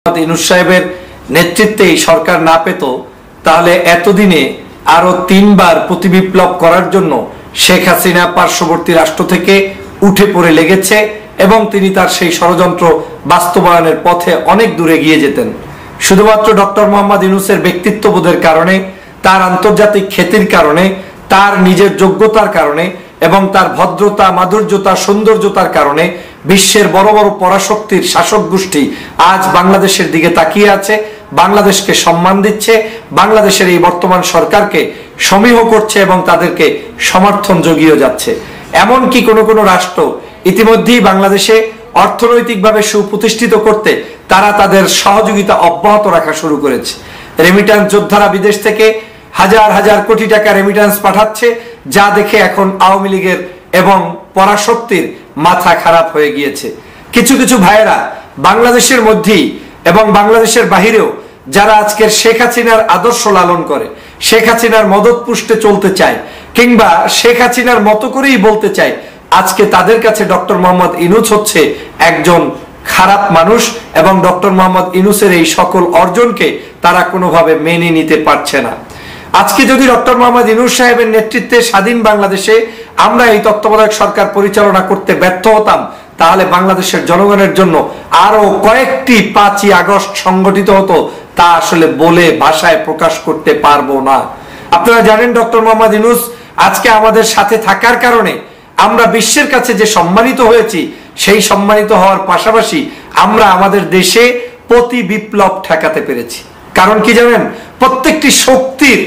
ইউনূস সাহেবের নেতৃত্বে সরকার না পেত তাহলে এতদিনে আরো 3 বার প্রতিবিপ্লব করার জন্য শেখ হাসিনা পার্শ্ববর্তী রাষ্ট্র থেকে উঠে পড়ে লেগেছে এবং তিনি তার সেই ষড়যন্ত্র বাস্তবায়নের পথে অনেক দূরে গিয়ে যেতেন। শুধুমাত্র ডক্টর মোহাম্মদ ইউনূসের ব্যক্তিত্ববোধের কারণে, তার আন্তর্জাতিক খ্যাতির কারণে, তার নিজের যোগ্যতার কারণে এবং তার ভদ্রতা, মাধুর্যতা, সৌন্দর্যতার কারণে বিশ্বের বড় বড় পরাশক্তির শাসক গোষ্ঠী আজ বাংলাদেশের দিকে তাকিয়ে আছে, বাংলাদেশকে সম্মান দিচ্ছে, বাংলাদেশের এই বর্তমান সরকারকে সমীহ করছে এবং তাদেরকে সমর্থন জুগিয়ে যাচ্ছে। এমনকি কোনো কোনো রাষ্ট্র ইতিমধ্যেই বাংলাদেশে অর্থনৈতিকভাবে সুপ্রতিষ্ঠিত করতে তারা তাদের সহযোগিতা অব্যাহত রাখা শুরু করেছে। রেমিট্যান্স যোদ্ধারা বিদেশ থেকে হাজার হাজার কোটি টাকা রেমিট্যান্স পাঠাচ্ছে, যা দেখে এখন আওয়ামী লীগের এবং পরাশক্তির মাথা খারাপ হয়ে গিয়েছে। কিছু কিছু ভাইয়েরা বাংলাদেশের মধ্যেই এবং বাংলাদেশের বাহিরেও যারা আজকের শেখ হাসিনার আদর্শ লালন করে, শেখ হাসিনার মদত পুষ্টে চলতে চায় কিংবা শেখ হাসিনার মতো করেই বলতে চায়, আজকে তাদের কাছে ডক্টর মোহাম্মদ ইউনূস হচ্ছে একজন খারাপ মানুষ এবং ডক্টর মোহাম্মদ ইউনূসের এই সকল অর্জনকে তারা কোনোভাবে মেনে নিতে পারছে না। আজকে যদি ডক্টর মোহাম্মদ ইউনূস সাহেবের নেতৃত্বে স্বাধীন বাংলাদেশে আমরা এই তত্ত্বাবধায়ক সরকার পরিচালনা করতে ব্যর্থ হতাম, তাহলে বাংলাদেশের জনগণের জন্য আরো কয়েকটি 5ই আগস্ট সংগঠিত হতো, তা আসলে বলে ভাষায় প্রকাশ করতে পারবো না। আপনারা জানেন ডক্টর মোহাম্মদ ইউনূস আজকে আমাদের সাথে থাকার কারণে আমরা বিশ্বের কাছে যে সম্মানিত হয়েছি, সেই সম্মানিত হওয়ার পাশাপাশি আমরা আমাদের দেশে প্রতি বিপ্লব ঠেকাতে পেরেছি। কারণ কি জানেন, প্রত্যেকটি শক্তির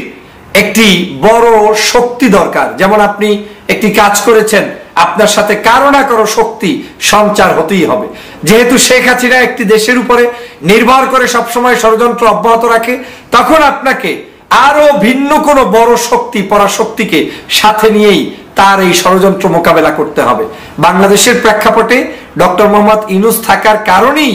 একটি বড় শক্তি দরকার। যেমন আপনি একটি কাজ করেছেন, আপনার সাথে কারো না কারো শক্তি সঞ্চার হতেই হবে। যেহেতু শেখ হাসিনা একটি দেশের উপরে নির্ভর করে সবসময় ষড়যন্ত্র অব্যাহত রাখে, তখন আপনাকে আরো ভিন্ন কোনো বড় শক্তি, পরাশক্তিকে সাথে নিয়েই তার এই ষড়যন্ত্র মোকাবেলা করতে হবে। বাংলাদেশের প্রেক্ষাপটে ডক্টর মোহাম্মদ ইউনূস থাকার কারণেই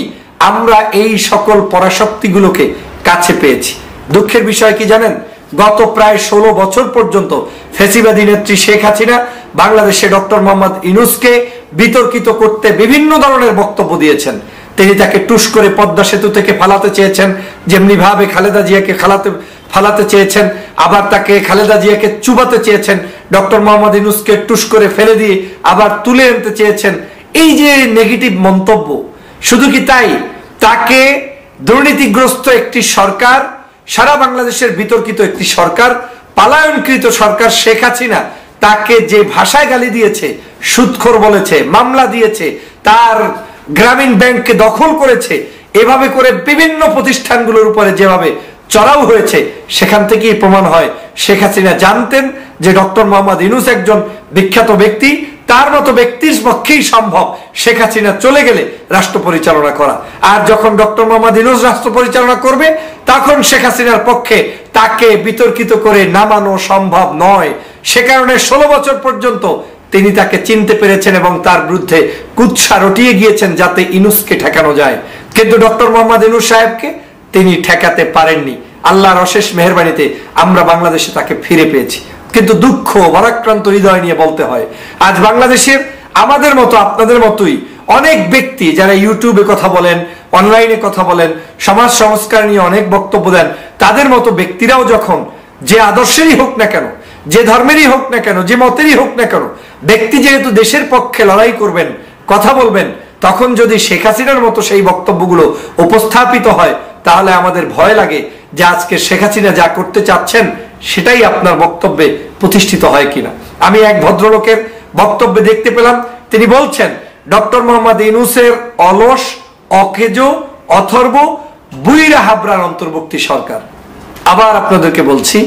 আমরা এই সকল পরাশক্তিগুলোকে কাছে পেয়েছি। দুঃখের বিষয় কি জানেন, গত প্রায় 16 বছর পর্যন্ত ফ্যাসিবাদী নেত্রী শেখ হাসিনা বাংলাদেশে ডক্টর মোহাম্মদ ইউনূসকে বিতর্কিত করতে বিভিন্ন ধরনের বক্তব্য দিয়েছেন। তিনি তাকে টুস করে পদ্মা সেতু থেকে ফালাতে চেয়েছেন, যেমনি ভাবে খালেদা জিয়াকে ফালাতে চেয়েছেন, আবার তাকে খালেদা জিয়াকে চুবাতে চেয়েছেন, ডক্টর মোহাম্মদ ইউনূসকে টুস করে ফেলে দিয়ে আবার তুলে আনতে চেয়েছেন। এই যে নেগেটিভ মন্তব্য, শুধু কি তাই, তাকে দুর্নীতিগ্রস্ত একটি সরকার, সারা বাংলাদেশের বিতর্কিত একটি সরকার, পালায়নকৃত সরকার শেখ হাসিনা তাকে যে ভাষায় গালি দিয়েছে, সুদখোর বলেছে, মামলা দিয়েছে, তার গ্রামীণ ব্যাংককে দখল করেছে, এভাবে করে বিভিন্ন প্রতিষ্ঠানগুলোর উপরে যেভাবে চড়াও হয়েছে, সেখান থেকেই প্রমাণ হয় শেখ হাসিনা জানতেন যে ডক্টর মোহাম্মদ ইউনূস একজন বিখ্যাত ব্যক্তি, তার মতো ব্যক্তির পক্ষেই সম্ভব শেখ হাসিনা চলে গেলে রাষ্ট্র পরিচালনা করা। আর যখন ডক্টর মোহাম্মদ ইউনূস রাষ্ট্র পরিচালনা করবে, তখন শেখ হাসিনার পক্ষে তাকে বিতর্কিত করে নামানো সম্ভব নয়। সে কারণে 16 বছর পর্যন্ত তিনি তাকে চিনতে পেরেছেন এবং তার বিরুদ্ধে কুৎসা রটিয়ে গিয়েছেন যাতে ইউনূসকে ঠেকানো যায়। কিন্তু ডক্টর মোহাম্মদ ইউনূস সাহেবকে তিনি ঠেকাতে পারেননি। আল্লাহর অশেষ মেহেরবানিতে আমরা বাংলাদেশে তাকে ফিরে পেয়েছি। কিন্তু দুঃখ, ভারাক্রান্ত হৃদয় নিয়ে বলতে হয়, আজ বাংলাদেশের আমাদের মতো, আপনাদের মতোই অনেক ব্যক্তি যারা ইউটিউবে কথা বলেন, অনলাইনে কথা বলেন, সমাজ সংস্কার নিয়ে অনেক বক্তব্য দেন, তাদের মতো ব্যক্তিরাও যখন যে আদর্শেরই হোক না কেন, যে ধর্মেরই হোক না কেন, যে মতেরই হোক না কেন, ব্যক্তি যেহেতু দেশের পক্ষে লড়াই করবেন, কথা বলবেন, তখন যদি শেখ হাসিনার মতো সেই বক্তব্যগুলো উপস্থাপিত হয়, তাহলে আমাদের ভয় লাগে যে আজকে শেখ হাসিনা যা করতে চাচ্ছেন সেটাই আপনার বক্তব্যে প্রতিষ্ঠিত হয় কিনা। আমি এক ভদ্রলোকের বক্তব্যে দেখতে পেলাম, তিনি বলছেন ডক্টর মোহাম্মদ ইউনূসের অলস, অকেজো, অথর্ব, বুইরা হাবরার অন্তর্বর্তী সরকার। আবার আপনাদেরকে বলছি,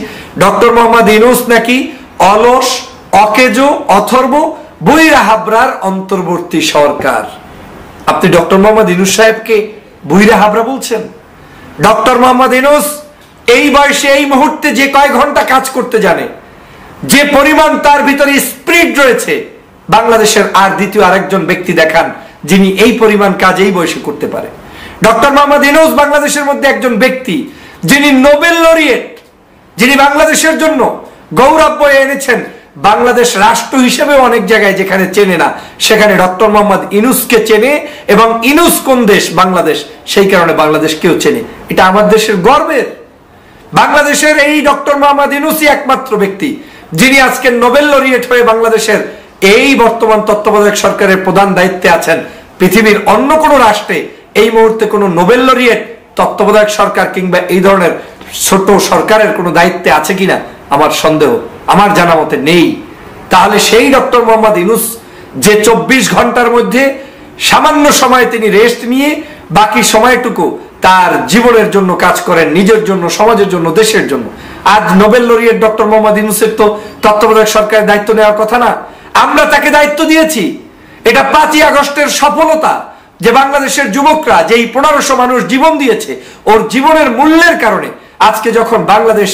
ডক্টর মোহাম্মদ ইউনূস নাকি অলস, অকেজো, অথর্ব, বুইরা হাবরার অন্তর্বর্তী সরকার। আপনি ডক্টর মোহাম্মদ ইউনূস সাহেবকে বুইরা হাবরা বলছেন? ডক্টর মোহাম্মদ ইউনূস এই বয়সে এই মুহূর্তে যে কয় ঘন্টা কাজ করতে জানে, যে পরিমাণ তার ভিতরে স্পিরিট রয়েছে, বাংলাদেশের আর দ্বিতীয় আরেকজন ব্যক্তি দেখান যিনি এই পরিমাণ কাজ এই বয়সে করতে পারে। ডক্টর মোহাম্মদ ইউনূস বাংলাদেশের মধ্যে একজন ব্যক্তি যিনি নোবেল লরিয়েট, যিনি বাংলাদেশের জন্য গৌরব বয়ে এনেছেন বাংলাদেশ রাষ্ট্র হিসেবে অনেক জায়গায় যেখানে চেনে না সেখানে ডক্টর মোহাম্মদ ইউনূসকে চেনে, এবং ইউনূস কোন দেশ? বাংলাদেশ, সেই কারণে বাংলাদেশ কেউ চেনে। এটা আমার দেশের গর্বের। বাংলাদেশের এই ডক্টর মোহাম্মদ ইউনূসই একমাত্র ব্যক্তি যিনি আজকে নোবেল লরিয়েট হয়ে বাংলাদেশের এই বর্তমান তত্ত্বাবধায়ক সরকারের প্রধান দায়িত্বে আছেন। পৃথিবীর অন্য কোনো রাষ্ট্রে এই মুহূর্তে কোনো নোবেল লরিয়েট তত্ত্বাবধায়ক সরকার কিংবা এই ধরনের ছোট সরকারের কোনো দায়িত্বে আছে কিনা আমার সন্দেহ, আমার জানা মতে নেই। তাহলে সেই ডক্টর মোহাম্মদ ইউনূস যে 24 ঘন্টার মধ্যে সামান্য সময় তিনি রেস্ট নিয়ে বাকি সময়টুকু তার জীবনের জন্য কাজ করেন, নিজের জন্য, সমাজের জন্য, দেশের জন্য। আজ নোবেল লরিয়েট ডক্টর মোহাম্মদ ইউনূসের তো তত্ত্বাবধায়ক সরকারের দায়িত্ব নেওয়ার কথা না, আমরা তাকে দায়িত্ব দিয়েছি। এটা 5ই আগস্টের সফলতা, যে বাংলাদেশের যুবকরা যেই 1500 মানুষ জীবন দিয়েছে ওর জীবনের মূল্যের কারণে আজকে যখন বাংলাদেশ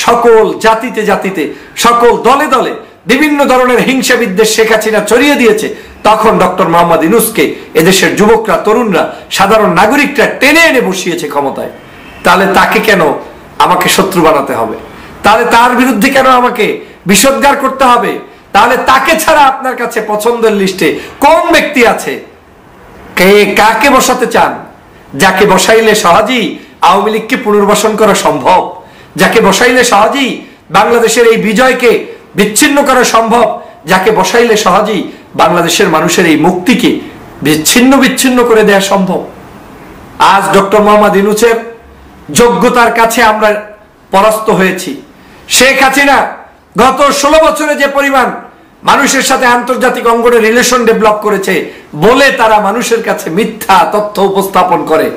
সকল জাতিতে জাতিতে সকল দলে দলে বিভিন্ন ধরনের হিংসা বিদ্বেষ শেখ হাসিনা ছড়িয়ে দিয়েছে, তখন ডক্টর মোহাম্মদ ইউনূসকে এদেশের যুবকরা, তরুণরা, সাধারণ নাগরিকরা টেনে এনে বসিয়েছে ক্ষমতায়। তাহলে তাকে কেন আমাকে শত্রু বানাতে হবে? তাহলে তার বিরুদ্ধে কেন আমাকে বিষোদ্গার করতে হবে? তাহলে তাকে ছাড়া আপনার কাছে পছন্দের লিস্টে কোন ব্যক্তি আছে? কে কাকে বসাতে চান? যাকে বসাইলে সহজেই আওয়ামী লীগকে পুনর্বাসন করা সম্ভব, যাকে বসাইলে সহজেই বাংলাদেশের এই বিজয়কে বিচ্ছিন্ন করা সম্ভব, যাকে বসাইলে সহজেই বাংলাদেশের মানুষের এই মুক্তিকে বিচ্ছিন্ন করে দেওয়া সম্ভব। আজ ডক্টর মোহাম্মদ ইউনূসের যোগ্যতার কাছে আমরা পরাস্ত হয়েছি। শেখ হাসিনা গত 16 বছরে যে পরিমাণ মানুষের সাথে আন্তর্জাতিক অঙ্গনে রিলেশন ডেভেলপ করেছে বলে তারা মানুষের কাছে মিথ্যা তথ্য উপস্থাপন করে,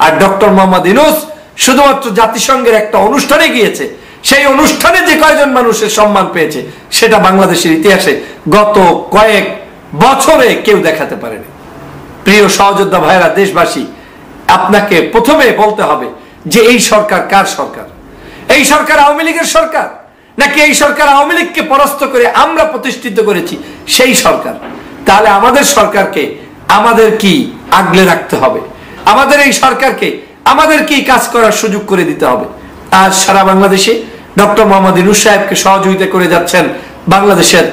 আর ডক্টর মোহাম্মদ ইউনূস শুধুমাত্র জাতিসংঘের একটা অনুষ্ঠানে গিয়েছে, সেই অনুষ্ঠানে যে কয়জন মানুষের সম্মান পেয়েছে সেটা বাংলাদেশের ইতিহাসে গত কয়েক বছরে কেউ দেখাতে পারেনি। প্রিয় সহযোদ্ধা ভাইরা, দেশবাসী, আপনাকে প্রথমে বলতে হবে যে এই সরকার কার সরকার? এই সরকার আওয়ামী লীগের সরকার, নাকি এই সরকার আওয়ামী লীগকে পরাস্ত করে আমরা প্রতিষ্ঠিত করেছি সেই সরকার? তাহলে আমাদের সরকারকে আমাদের কি আগলে রাখতে হবে? আমাদের এই সরকারকে আমাদের কি কাজ করার সুযোগ করে দিতে হবে? আজ সারা বাংলাদেশে ডক্টর মোহাম্মদ ইউনূস সাহেবকে সহযোগিতা করে যাচ্ছেন বাংলাদেশের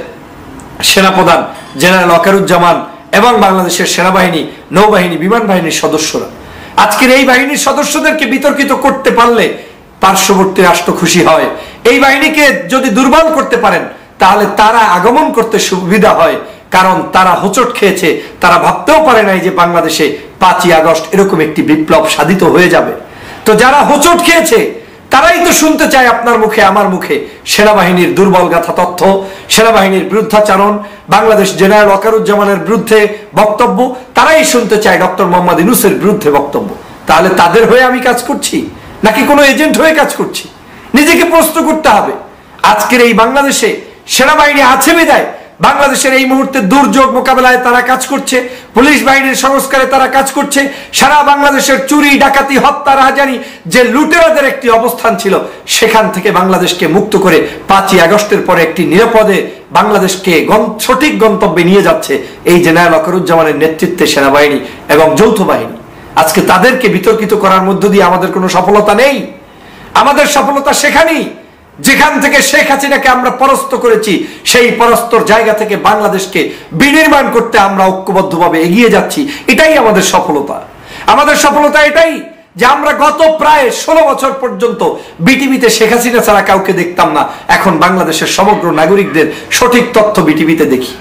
সেনাপ্রধান জেনারেল ওয়াকারুজ্জামান এবং বাংলাদেশের সেনাবাহিনী, নৌবাহিনী, বিমান বাহিনীর সদস্যরা। আজকের এই বাহিনীর সদস্যদেরকে বিতর্কিত করতে পারলে পার্শ্ববর্তী রাষ্ট্র খুশি হয়। এই বাহিনীকে যদি দুর্বল করতে পারেন তাহলে তারা আগমন করতে সুবিধা হয়, কারণ তারা হোঁচট খেয়েছে। তারা ভাবতেও পারে নাই যে বাংলাদেশে 5ই আগস্ট এরকম একটি বিপ্লব সাধিত হয়ে যাবে। তো যারা হোঁচট খেয়েছে তারাই তো শুনতে চায় আপনার মুখে, আমার মুখে সেনাবাহিনীর দুর্বল গাথা তথ্য, সেনাবাহিনীর বিরুদ্ধাচারণ, বাংলাদেশ জেনারেল ওয়াকারুজ্জামানের বিরুদ্ধে বক্তব্য। তারাই শুনতে চায় ডক্টর মোহাম্মদ ইউনূসের বিরুদ্ধে বক্তব্য। তাহলে তাদের হয়ে আমি কাজ করছি নাকি কোনো এজেন্ট হয়ে কাজ করছি? নিজেকে প্রশ্ন করতে হবে। আজকের এই বাংলাদেশে সেনাবাহিনী আছে বিধায় বাংলাদেশের এই মুহূর্তে দুর্যোগ মোকাবেলায় তারা কাজ করছে, পুলিশ বাহিনীর সংস্কারে তারা কাজ করছে। সারা বাংলাদেশের চুরি, ডাকাতি, হত্যা, রাহাজানি যে লুটেরাদের একটি অবস্থান ছিল সেখান থেকে বাংলাদেশকে মুক্ত করে 5ই আগস্টের পরে একটি নিরাপদে বাংলাদেশকে সঠিক গন্তব্যে নিয়ে যাচ্ছে এই জেনারেল ওয়াকারুজ্জামানের নেতৃত্বে সেনাবাহিনী এবং যৌথ বাহিনী। আজকে তাদেরকে বিতর্কিত করার মধ্য দিয়ে আমাদের কোনো সফলতা নেই। আমাদের সফলতা সেখানেই যেখান থেকে শেখ হাসিনাকে আমরা পরাস্ত করেছি, সেই পরাস্তর জায়গা থেকে বাংলাদেশকে বিনির্মাণ করতে আমরা ঐক্যবদ্ধভাবে এগিয়ে যাচ্ছি। এটাই আমাদের সফলতা। আমাদের সফলতা এটাই যে আমরা গত প্রায় 16 বছর পর্যন্ত বিটিভিতে শেখ হাসিনা ছাড়া কাউকে দেখতাম না, এখন বাংলাদেশের সমগ্র নাগরিকদের সঠিক তথ্য বিটিভিতে দেখি।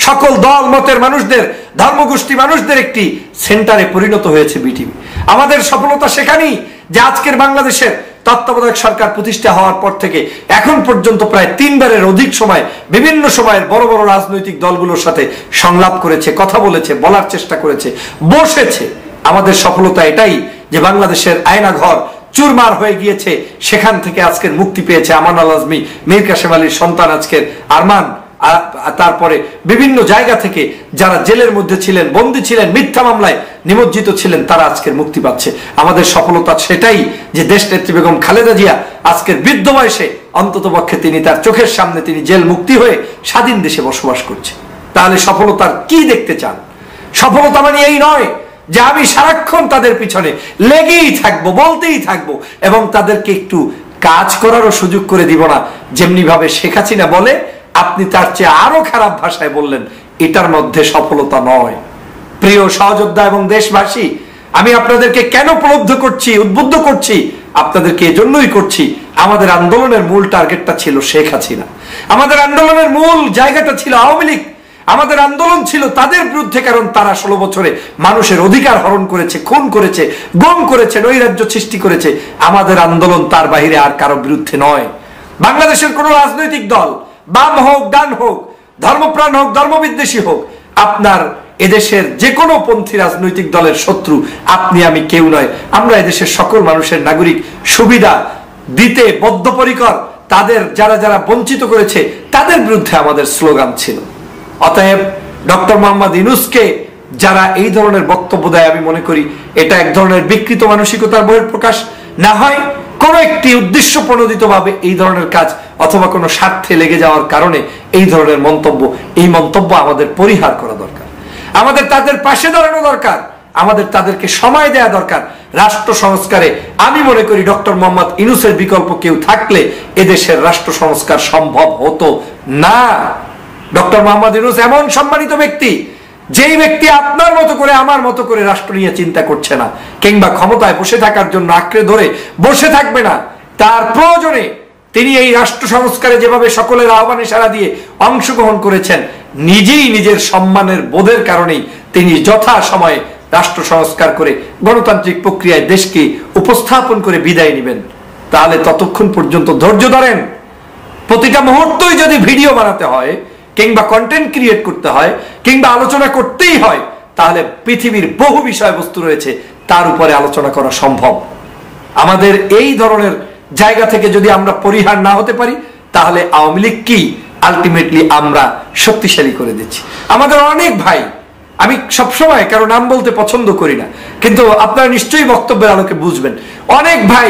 সকল দল মতের মানুষদের, ধর্মগোষ্ঠী মানুষদের একটি সেন্টারে পরিণত হয়েছে বিটিভি। আমাদের সফলতা সেখানেই যে আজকের বাংলাদেশের তত্ত্বাবধায়ক সরকার প্রতিষ্ঠা হওয়ার পর থেকে এখন পর্যন্ত প্রায় 3 বারের অধিক সময় বিভিন্ন সময়ের বড় বড় রাজনৈতিক দলগুলোর সাথে সংলাপ করেছে, কথা বলেছে, বলার চেষ্টা করেছে, বসেছে। আমাদের সফলতা এটাই যে বাংলাদেশের আয়নাঘর চুরমার হয়ে গিয়েছে, সেখান থেকে আজকের মুক্তি পেয়েছে আমান আল আজমি, মীর কাসেম আলীর সন্তান আজকের আরমান, তারপরে বিভিন্ন জায়গা থেকে যারা জেলের মধ্যে ছিলেন, বন্দী ছিলেন, মিথ্যা মামলায় নিমজ্জিত ছিলেন, তারা আজকের মুক্তি পাচ্ছে। আমাদের সফলতা সেটাই যে দেশনেত্রী বেগম খালেদা জিয়া আজকের বৃদ্ধ বয়সে অন্ততপক্ষে তিনি তার চোখের সামনে তিনি জেল মুক্তি হয়ে স্বাধীন দেশে বসবাস করছে। তাহলে সফলতার কি দেখতে চান? সফলতা মানে এই নয় যে আমি সারাক্ষণ তাদের পিছনে লেগেই থাকবো, বলতেই থাকবো এবং তাদেরকে একটু কাজ করারও সুযোগ করে দিব না। যেমনি ভাবে শেখ হাসিনা বলে আপনি তার চেয়ে আরো খারাপ ভাষায় বললেন, এটার মধ্যে সফলতা নয়। প্রিয় সহযোদ্ধা এবং দেশবাসী, আমি আপনাদেরকে কেন প্রলুব্ধ করছি, উদ্বুদ্ধ করছি? আপনাদেরকে এজন্যই করছি, আমাদের আন্দোলনের মূল টার্গেটটা ছিল শেখ হাসিনা, আমাদের আন্দোলনের মূল জায়গাটা ছিল আওয়ামী লীগ, আমাদের আন্দোলন ছিল তাদের বিরুদ্ধে, কারণ তারা 16 বছরে মানুষের অধিকার হরণ করেছে, খুন করেছে, গুম করেছে, নৈরাজ্য সৃষ্টি করেছে। আমাদের আন্দোলন তার বাইরে আর কারো বিরুদ্ধে নয়। বাংলাদেশের কোন রাজনৈতিক দল, বাম হোক, ডান হোক, ধর্মপ্রাণ হোক, ধর্মবিদ্বেষী হোক, আপনার এদেশের যে কোনো পন্থী রাজনৈতিক দলের শত্রু আপনি আমি কেউ নয়। আমরা এদেশের সকল মানুষের নাগরিক সুবিধা দিতে বদ্ধপরিকর। তাদের যারা যারা বঞ্চিত করেছে তাদের বিরুদ্ধে আমাদের স্লোগান ছিল। অতএব ডক্টর মোহাম্মদ ইউনূসকে যারা এই ধরনের বক্তব্য দেয়, আমি মনে করি এটা এক ধরনের বিকৃত মানসিকতার বহিঃপ্রকাশ। না হয় কোন একটি উদ্দেশ্য প্রণোদিত ভাবে এই ধরনের কাজ অথবা কোনো স্বার্থে লেগে যাওয়ার কারণে এই ধরনের মন্তব্য, এই মন্তব্য আমাদের পরিহার করা দরকার। আমাদের তাদের পাশে দাঁড়ানো দরকার, আমাদের তাদেরকে সময় দেয়া দরকার। রাষ্ট্র সংস্কারে আমি মনে করি ডক্টর মোহাম্মদ ইউনূসের বিকল্প কেউ থাকলে এদেশের রাষ্ট্র সংস্কার সম্ভব হতো না। ডক্টর মোহাম্মদ ইউনূস এমন সম্মানিত ব্যক্তি, যেই ব্যক্তি আপনার মতো করে আমার মতো করে রাষ্ট্র নিয়ে চিন্তা করছে না, কিংবা ক্ষমতায় বসে থাকার জন্য আঁকড়ে ধরে বসে থাকবে না। তার প্রয়োজনে তিনি এই রাষ্ট্র সংস্কারে যেভাবে সকলের আহ্বানে সাড়া দিয়ে অংশগ্রহণ করেছেন, নিজেই নিজের সম্মানের বোধের কারণেই তিনি যথা সময়ে রাষ্ট্র সংস্কার করে গণতান্ত্রিক প্রক্রিয়ায় দেশকে উপস্থাপন করে বিদায় নেবেন। তাহলে ততক্ষণ পর্যন্ত ধৈর্য ধরেন। প্রতিটা মুহূর্তই যদি ভিডিও বানাতে হয়, কিংবা কন্টেন্ট ক্রিয়েট করতে হয়, কিংবা আলোচনা করতেই হয়, তাহলে পৃথিবীর বহু বিষয়বস্তু রয়েছে, তার উপরে আলোচনা করা সম্ভব। আমাদের এই ধরনের জায়গা থেকে যদি আমরা পরিহার না হতে পারি, তাহলে আওয়ামী লীগ কি আলটিমেটলি আমরা শক্তিশালী করে দিচ্ছি। আমাদের অনেক ভাই, আমি সবসময় কারো নাম বলতে পছন্দ করি না, কিন্তু আপনারা নিশ্চয়ই বক্তব্যের আলোকে বুঝবেন, অনেক ভাই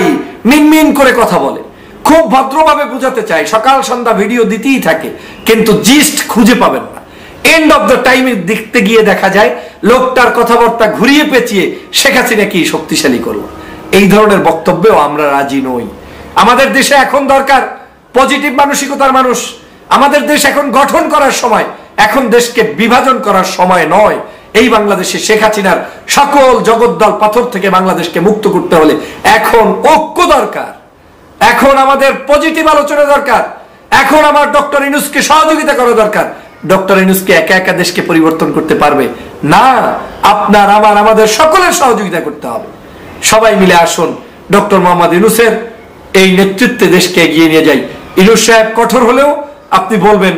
মিনমিন করে কথা বলে, খুব ভদ্রভাবে বুঝাতে চায়, সকাল সন্ধ্যা ভিডিও দিতেই থাকে, কিন্তু জিস্ট খুঁজে পাবেন না। এন্ড অফ দ্য টাইমে দেখতে গিয়ে দেখা যায় লোকটার কথাবার্তা ঘুরিয়ে পেঁচিয়ে শেখ হাসিনা কি শক্তিশালী করলো। এই ধরনের বক্তব্যেও আমরা রাজি নই। আমাদের দেশে এখন দরকার পজিটিভ মানসিকতার মানুষ। আমাদের দেশ এখন গঠন করার সময়, এখন দেশকে বিভাজন করার সময় নয়। এই বাংলাদেশে শেখ হাসিনার সকল জগদ্দল পাথর থেকে বাংলাদেশকে মুক্ত করতে হলে এখন ঐক্য দরকার, এখন আমাদের পজিটিভ আলোচনা দরকার, এখন আমার ডক্টর ইউনূসকে সহযোগিতা করা দরকার। ডক্টর ইউনূসকে একা একা দেশকে পরিবর্তন করতে পারবে না, আপনার আমার আমাদের সকলের সহযোগিতা করতে হবে। সবাই মিলে আসুন ডক্টর মোহাম্মদ ইউনূসের এই নেতৃত্বে দেশকে এগিয়ে নিয়ে যাই। ইউনূস সাহেব কঠোর হলেও আপনি বলবেন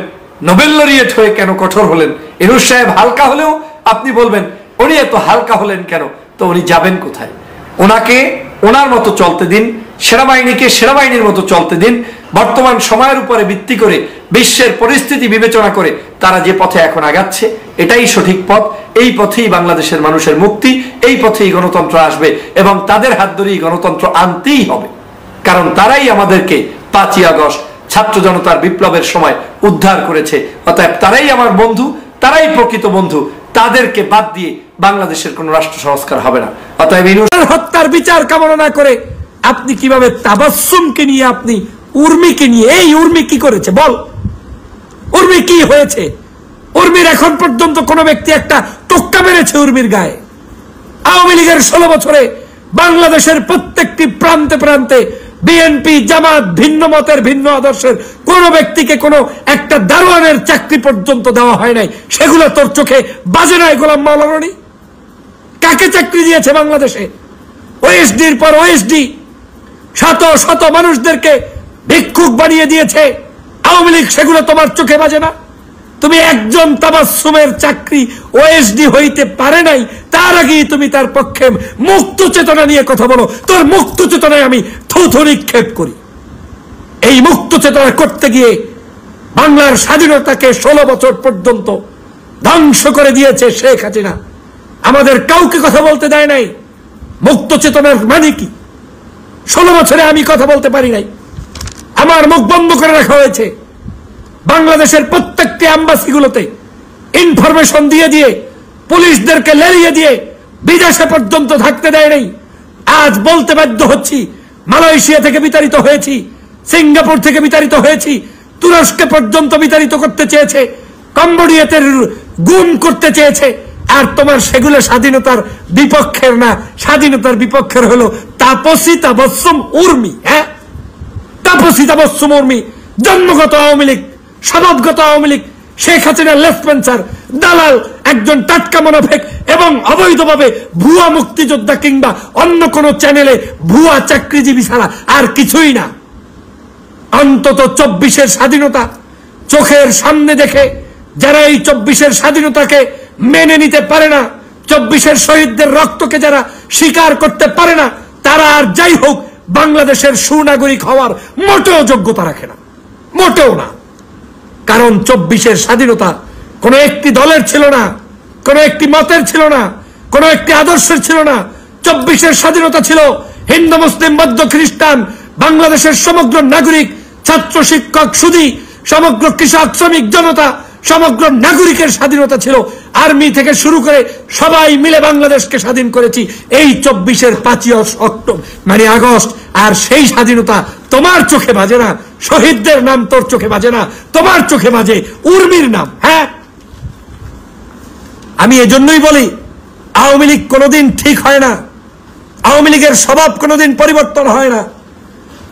নোবেল লরিয়েট হয়ে কেন কঠোর হলেন। ইউনূস সাহেব হালকা হলেও আপনি বলবেন উনি এত হালকা হলেন কেন। তো উনি যাবেন কোথায়? ওনাকে ওনার মতো চলতে দিন, সেনাবাহিনীকে সেনাবাহিনীর মতো চলতে দিন। বর্তমান সময়ের উপরে ভিত্তি করে, বিশ্বের পরিস্থিতি বিবেচনা করে তারা যে পথে এখন আগাচ্ছে, এটাই সঠিক পথ। এই পথেই বাংলাদেশের মানুষের মুক্তি, এই পথেই গণতন্ত্র আসবে, এবং তাদের হাত ধরেই গণতন্ত্র আনতেই হবে। কারণ তারাই আমাদেরকে 5ই আগস্ট ছাত্র জনতার বিপ্লবের সময় উদ্ধার করেছে। অতএব তারাই আমার বন্ধু, তারাই প্রকৃত বন্ধু। তাদেরকে বাদ দিয়ে বাংলাদেশের কোন রাষ্ট্র সংস্কার হবে না। অতএব হত্যার বিচার কামনা না করে আপনি কিভাবে তাবাসসুমকে নিয়ে, আপনি উর্মিকে নিয়ে, এই উর্মি কি করেছে বল, উর্মি কি হয়েছে? উর্মির এখন পর্যন্ত কোন ব্যক্তি একটা টোক্কা মেরেছে উর্মির গায়ে? আওয়ামী লীগের 16 বছরে বাংলাদেশের প্রত্যেকটি প্রান্তে প্রান্তে বিএনপি, জামাত, ভিন্ন মতের, ভিন্ন আদর্শের কোন ব্যক্তিকে কোন একটা দারোয়ানের চাকরি পর্যন্ত দেওয়া হয় নাই। সেগুলো তোর চোখে বাজে নাই? গোলাম মাওলা রনি কাকে চাকরি দিয়েছে বাংলাদেশে? ওএসডির পর ওএসডি শত শত মানুষদেরকে ভিক্ষুক বানিয়ে দিয়েছে আওয়ামী লীগ। সেগুলো তোমার চোখে বাজে না? তুমি একজন তাবাসসুমের চাকরি ওএসডি হইতে পারে নাই, তার আগেই তুমি তার পক্ষে মুক্ত চেতনা নিয়ে কথা বলো। তোর মুক্ত চেতনায় আমি থুথু নিক্ষেপ করি। এই মুক্ত চেতনা করতে গিয়ে বাংলার স্বাধীনতাকে 16 বছর পর্যন্ত ধ্বংস করে দিয়েছে শেখ হাসিনা। আমাদের কাউকে কথা বলতে দেয় নাই। মুক্ত চেতনার মানে কি? 16 বছরে আমি কথা বলতে পারি নাই, আমার মুখ বন্ধ করে রাখা হয়েছে। বাংলাদেশের প্রত্যেকটি এম্বাসিগুলোতে ইনফরমেশন দিয়ে দিয়ে, পুলিশদেরকে লেলিয়ে দিয়ে বিদেশে পর্যন্ত থাকতে দেয় নাই। আজ বলতে বাধ্য হচ্ছি, মালয়েশিয়া থেকে বিতাড়িত হয়েছি, সিঙ্গাপুর থেকে বিতাড়িত হয়েছি, তুরস্কে পর্যন্ত বিতাড়িত করতে চেয়েছে, কম্বোডিয়াতে গুম করতে চেয়েছে, আর তোমার সেগুলো স্বাধীনতার বিপক্ষের না, স্বাধীনতার বিপক্ষের হলো তাপসী তাবস্সুম উর্মি। হ্যাঁ, তাপসী তাবস্সুম উর্মি জন্মগত আওয়ামী লীগ, স্বভাবগত আওয়ামী লীগ, শেখ হাসিনার লেফটেন্সার, দালাল, একজন টাটকা মুনাফিক এবং অবৈধভাবে ভুয়া মুক্তিযোদ্ধা কিংবা অন্য কোন চ্যানেলে ভুয়া চাকরিজীবী ছাড়া আর কিছুই না। অন্তত 24-এর স্বাধীনতা চোখের সামনে দেখে যারা এই 24-এর স্বাধীনতাকে মেনে নিতে পারে না, 24-এর শহীদদের রক্তকে যারা স্বীকার করতে পারে না, তারা আর যাই হোক বাংলাদেশের সুনাগরিক হওয়ার মোটেও যোগ্যতা রাখে না, মোটেও না। কারণ 24-এর স্বাধীনতা কোন একটি দলের ছিল না, কোন একটি মতের ছিল না, কোন একটি আদর্শের ছিল না। 24-এর স্বাধীনতা ছিল হিন্দু, মুসলিম, বৌদ্ধ, খ্রিস্টান, বাংলাদেশের সমগ্র নাগরিক, ছাত্র, শিক্ষক, সুধী, সমগ্র কৃষক, শ্রমিক জনতা, সমগ্র নাগরিকের স্বাধীনতা ছিল। আর্মি থেকে শুরু করে সবাই মিলে বাংলাদেশকে স্বাধীন করেছি এই 24-এর 5ই অক্টোবর আগস্ট। আর সেই স্বাধীনতা তোমার চোখে বাজে না, শহীদদের নাম তোর চোখে বাজে না, তোমার চোখে বাজে উর্মির নাম। হ্যাঁ, আমি এজন্যই বলি আওয়ামী লীগ কোনোদিন ঠিক হয় না, আওয়ামী লীগের স্বভাব কোনোদিন পরিবর্তন হয় না।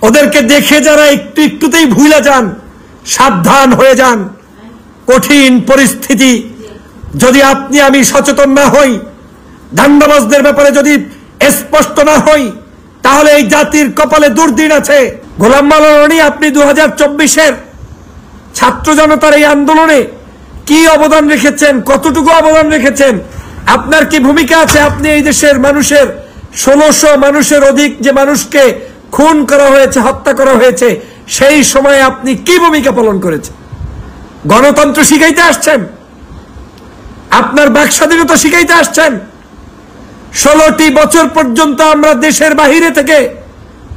ওদেরকে দেখে যারা একটু একটুতেই ভুলে যান, সাবধান হয়ে যান। কঠিন পরিস্থিতি যদি আপনি আমি সচেতন না হই, ধান্দাবাজদের ব্যাপারে যদি স্পষ্ট না হই, তাহলে এই জাতির কপালে দুর্দিন আছে। গোলাম মাওলা রনি, আপনি 2024-এর ছাত্র জনতার এই আন্দোলনে কি অবদান রেখেছেন, কতটুকু অবদান রেখেছেন, আপনার কি ভূমিকা আছে? আপনি এই দেশের মানুষের 1600 মানুষের অধিক যে মানুষকে খুন করা হয়েছে, হত্যা করা হয়েছে, সেই সময়ে আপনি কি ভূমিকা পালন করেছেন? গণতন্ত্র শিখাইতে আসছেন, আপনার বাক স্বাধীনতা শিখাইতে আসছেন। 16টি বছর পর্যন্ত আমরা দেশের বাহিরে থেকে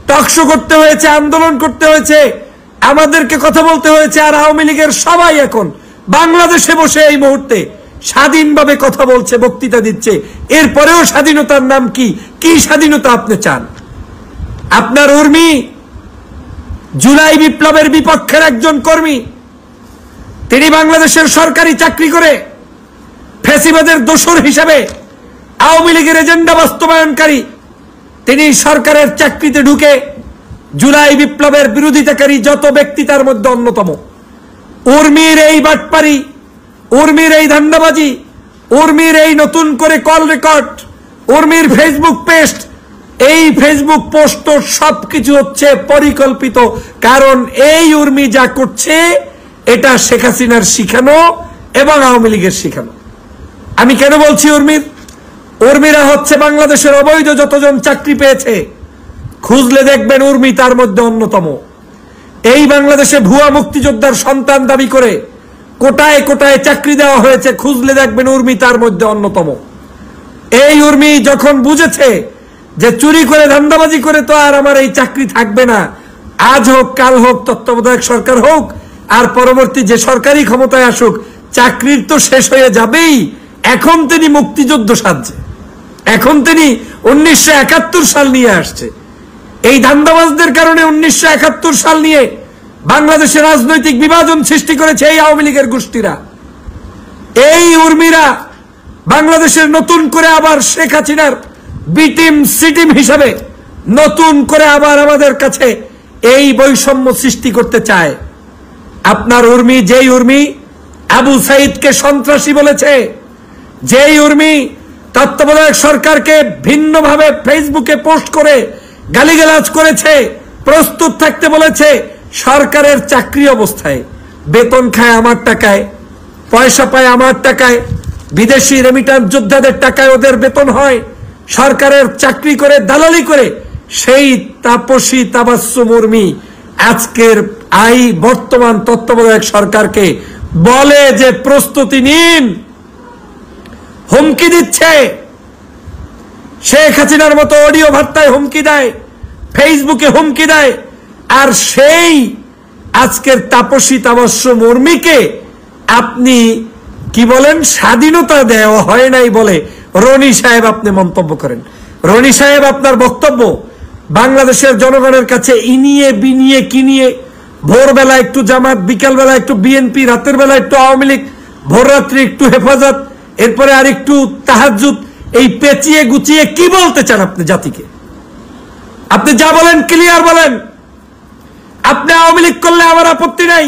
টকশো করতে হয়েছে, আন্দোলন করতে হয়েছে, আমাদেরকে কথা বলতে হয়েছে। আর আওয়ামী লীগের সবাই এখন বাংলাদেশে বসে এই মুহূর্তে স্বাধীনভাবে কথা বলছে, বক্তৃতা দিচ্ছে। এরপরেও স্বাধীনতার নাম কি? কি স্বাধীনতা আপনি চান? আপনার উর্মি জুলাই বিপ্লবের বিপক্ষের একজন কর্মী, তিনি বাংলাদেশের সরকারি চাকরি করে ফ্যাসিবাদের দোসর হিসেবে আওয়ামী লীগের এজেন্ডা বাস্তবায়নকারী, তিনি সরকারের চাকরিতে ঢুকে জুলাই বিপ্লবের বিরোধিতাকারী যত ব্যক্তি তার মধ্যে অন্যতম। উর্মির এই বাটপারি, উর্মির এই ধান্দাবাজি, উর্মির এই নতুন করে কল রেকর্ড, উর্মির ফেসবুক পেস্ট, এই ফেসবুক পোস্ট সবকিছু হচ্ছে পরিকল্পিত। কারণ এই উর্মি যা করছে এটা শেখ হাসিনার শিখানো এবং আওয়ামী লীগের শিখানো। আমি কেন বলছি উর্মিরা হচ্ছে বাংলাদেশের অবৈধ যতজন চাকরি পেয়েছে, খুঁজলে দেখবেন উর্মি তার মধ্যে অন্যতম। এই বাংলাদেশে ভুয়া মুক্তিযোদ্ধার সন্তান দাবি করে কোটায় কোটায় চাকরি দেওয়া হয়েছে, খুঁজলে দেখবেন উর্মি তার মধ্যে অন্যতম। এই উর্মি যখন বুঝেছে যে চুরি করে ধান্দাবাজি করে তো আর আমার এই চাকরি থাকবে না, আজ হোক কাল হোক, তত্ত্বাবধায়ক সরকার হোক আর পরবর্তী যে সরকারি ক্ষমতায় আসুক, চাকরির তো শেষ হয়ে যাবেই। এখন তিনি মুক্তিযুদ্ধ সাজছে, এখন তিনি 1971 সাল নিয়ে আসছে। এই ধান্দাবাজদের কারণে 1971 সাল নিয়ে বাংলাদেশে রাজনৈতিক বিভাজন সৃষ্টি করেছে এই আওয়ামী লীগের গোষ্ঠীরা। এই উর্মিরা বাংলাদেশের নতুন করে আবার শেখ হাসিনার বি টিম সি টিম হিসাবে নতুন করে আবার আমাদের কাছে এই বৈষম্য সৃষ্টি করতে চায়। আপনার উর্মি, যেই উর্মি আবু সাইদকে সন্ত্রাসী বলেছে, যেই উর্মি তত্ত্বাবধায়ক সরকারকে ভিন্নভাবে ফেসবুকে পোস্ট করে গালিগালাজ করেছে, প্রস্তুত থাকতে বলেছে, সরকারের চাকরি অবস্থায় বেতন খায় আমার টাকায়, পয়সা পায় আমার টাকায়, বিদেশি রেমিটান্স যোদ্ধাদের টাকায় ওদের বেতন হয়, সরকারের চাকরি করে দালালি করে, সেই তাপসী তাবাসসুম উর্মি আজকের বর্তমান তত্ত্বাবধায়ক সরকারকে বলে যে প্রস্তুতি নিন, হুমকি দিচ্ছে। শেখ হাসিনার মতো অডিও বার্তায় হুমকি দেয়, ফেসবুকে হুমকি দেয়। আর সেই আজকের তাপসী তাবাসসুম উর্মিকে আপনি কি বলেন, স্বাধীনতা দেওয়া হয় নাই বলে রনি সাহেব আপনি মন্তব্য করেন। রনি সাহেব, আপনার বক্তব্য বাংলাদেশের জনগণের কাছে ইনিয়ে বিনিয়ে কিনিয়ে ভোরবেলা একটু জামাত, বিকাল বেলা একটু বিএনপি, রাতের বেলা একটু আওয়ামী লীগ, ভোর রাত্রি একটু হেফাজত, এরপরে আর একটু তাহাজ্জুদ। এই পেঁচিয়ে গুছিয়ে কি বলতে চান আপনি জাতিকে? আপনি যা বলেন ক্লিয়ার বলেন। আপনি আওয়ামী লীগ করলে আমার আপত্তি নাই।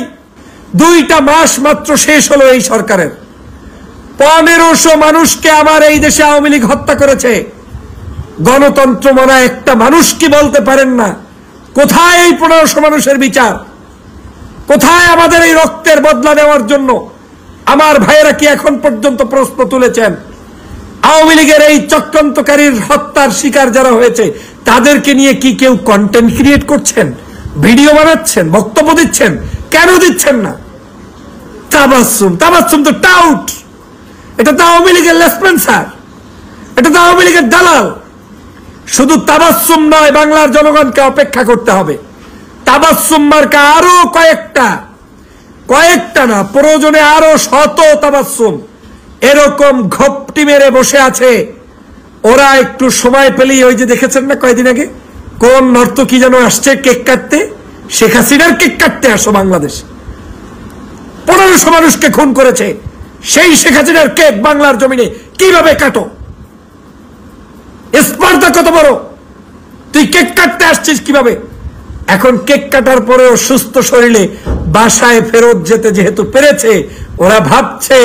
2টা মাস মাত্র শেষ হলো এই সরকারের। 1500 মানুষকে আমার এই দেশে আওয়ামী লীগ হত্যা করেছে। গণতন্ত্র মানা একটা মানুষ কি বলতে পারেন না? কোথায় এই 1500 মানুষের বিচার? কোথায় আমাদের এই রক্তের বদলা নেওয়ার জন্য আমার ভাইয়েরা কি এখন পর্যন্ত প্রশ্ন তুলেছেন? আওয়ামী লীগের এই চক্রান্তকারীর হত্যার শিকার যারা হয়েছে তাদেরকে নিয়ে কি কেউ কন্টেন্ট ক্রিয়েট করছেন, ভিডিও বানাচ্ছেন, বক্তব্য দিচ্ছেন? কেন দিচ্ছেন না? তাবাসসুম, তাবাসসুম তো টাউট। এটা তো আওয়ামী লীগের লেসপেন্সার, এটা তো আওয়ামী লীগের দালাল। শুধু তাবাসসুম নয়, বাংলার জনগণকে অপেক্ষা করতে হবে। তাবাসসুম মার্কা আরো কয়েকটা না, প্রয়োজনে আরো শত তাবাসসুম এরকম ঘপটি মেরে বসে আছে। ওরা একটু সময় পেলেই, ওই যে দেখেছেন না কয়েকদিন আগে কোন নর্তকী যেন আসছে কেক কাটতে, শেখ হাসিনার কেক কাটতে আসো বাংলাদেশ। 1500 মানুষকে খুন করেছে, সেই শেখ হাসিনার কেক বাংলার জমিনে কিভাবে কাটো? স্পর্ধা কত বড়! তুই কেক কাটতে আসছিস কিভাবে? এখন কেক কাটার পরেও সুস্থ শরীরে বাসায় ফেরত যেতে যেহেতু পেরেছে, ওরা ভাবছে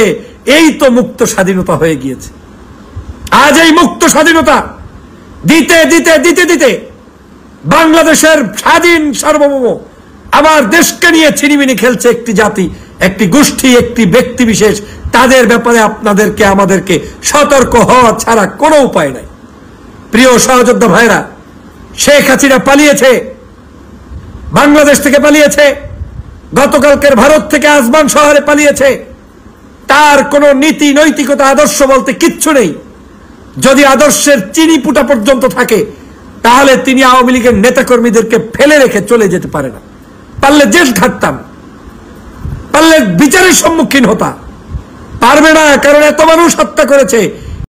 এই তো মুক্ত স্বাধীনতা হয়ে গিয়েছে। আজ এই মুক্ত স্বাধীনতা দিতে দিতে দিতে দিতে বাংলাদেশের স্বাধীন সার্বভৌম আমার দেশকে নিয়ে ছিনিমিনি খেলছে একটি জাতি, একটি গোষ্ঠী, একটি ব্যক্তি বিশেষ। তাদের ব্যাপারে আপনাদেরকে আমাদেরকে সতর্ক হওয়া ছাড়া কোনো উপায় নাই। প্রিয় সহযোদ্ধা ভাইরা, শেখ হাসিনা পালিয়েছে, বাংলাদেশ থেকে পালিয়েছে, গতকালকের ভারত থেকে আসমান শহরে পালিয়েছে। তার কোনো নীতি নৈতিকতা আদর্শ বলতে কিচ্ছু নেই। যদি আদর্শের চিনি পুটা পর্যন্ত থাকে তাহলে তিনি আওয়ামী লীগের নেতাকর্মীদেরকে ফেলে রেখে চলে যেতে পারে না। পারলে জেল খাটতাম, পারলে বিচারের সম্মুখীন হতা, পারবে না, কারণ এত মানুষ হত্যা করেছে।